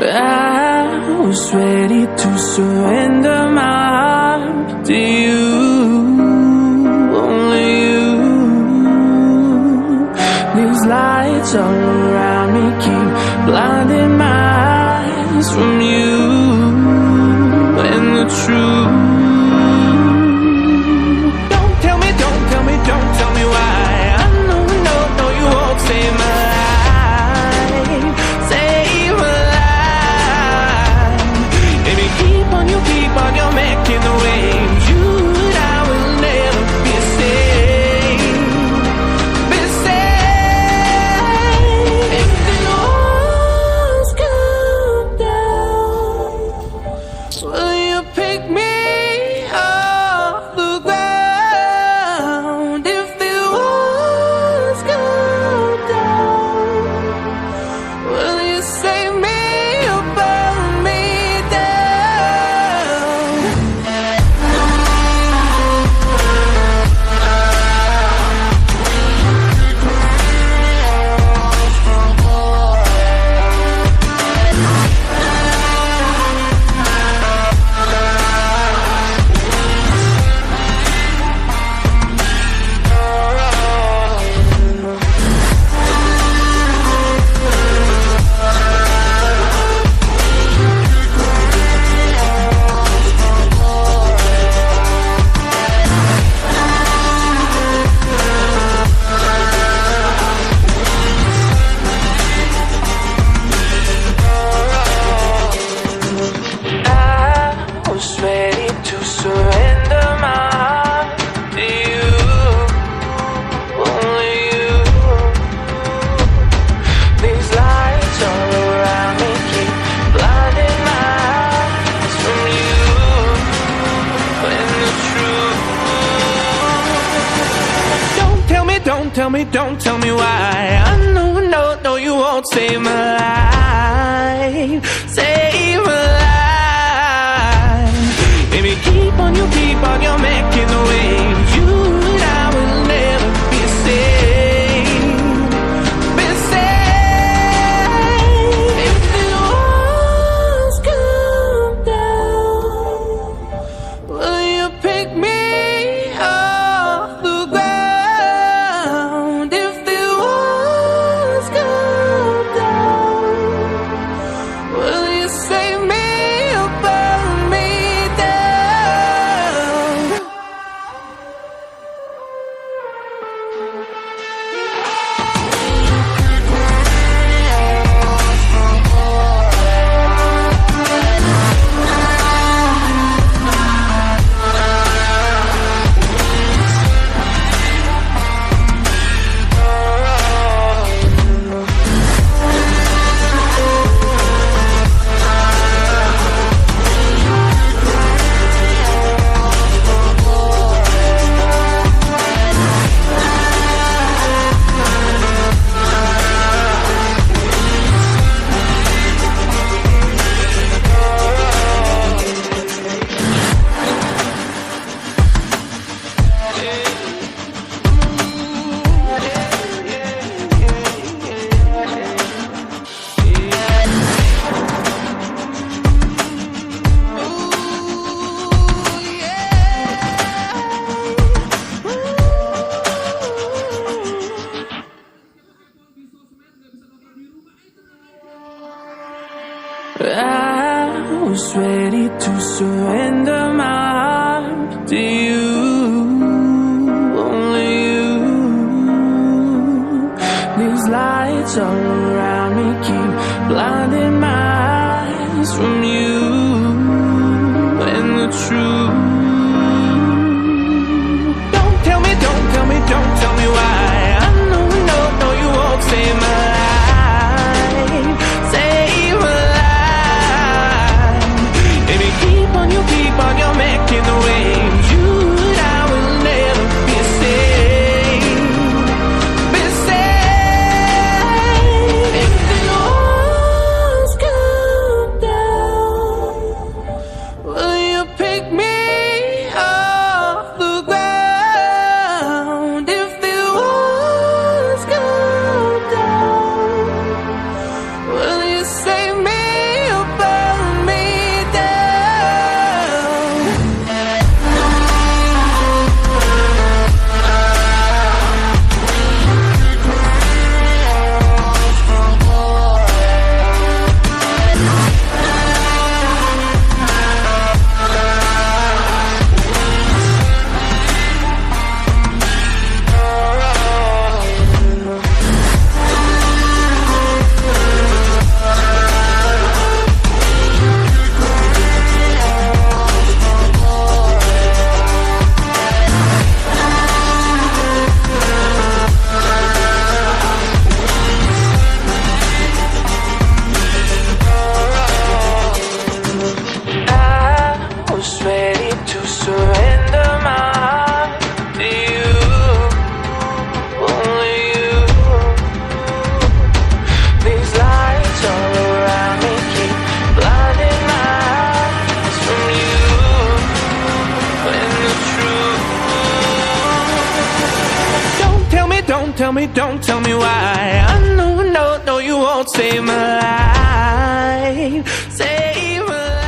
I was ready to surrender my heart to you, only you. These lights all around me keep blinding my eyes from you and the truth. Don't tell me, don't tell me, don't tell me why. I know, no, you won't save my life, save my life. Baby, keep on your making the waves. You and I will never be safe, be safe. If the walls come down, will you pick me off the ground? If the walls come down, will you save me or burn me down? I was ready to surrender my heart to you, only you. These lights all around me keep blinding my eyes from you and the truth. Don't tell me why. I know, no, you won't save my life, save my life. Baby, keep on your making the waves. You and I will never be safe, be safe. If the walls come down, will you pick me off the ground? If the walls come down, will you save me or burn me down? I was ready to surrender my heart to you, only you. These lights all around me keep blinding my eyes from you and the truth. Don't tell me, don't tell me why. I know, no, you won't save my life, save my life. Baby, keep on your making the waves. You and I will never be safe, be safe. If the walls come down, will you pick me don't tell me why. I know, no, no, you won't save my life. Save my life.